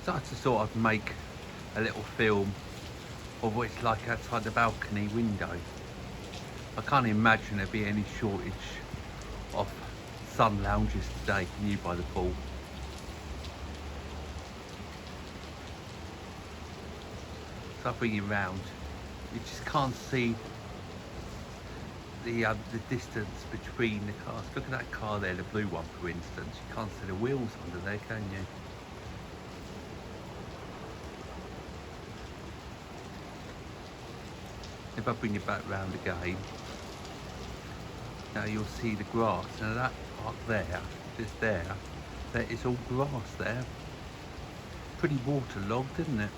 Started to sort of make a little film of what it's like outside the balcony window. I can't imagine there be any shortage of sun lounges today, can you, by the pool? So I bring you round. You just can't see the distance between the cars. Look at that car there, the blue one for instance. You can't see the wheels under there, can you? If I bring you back round again, now you'll see the grass. Now that part there, just there, that is all grass there. Pretty waterlogged, isn't it?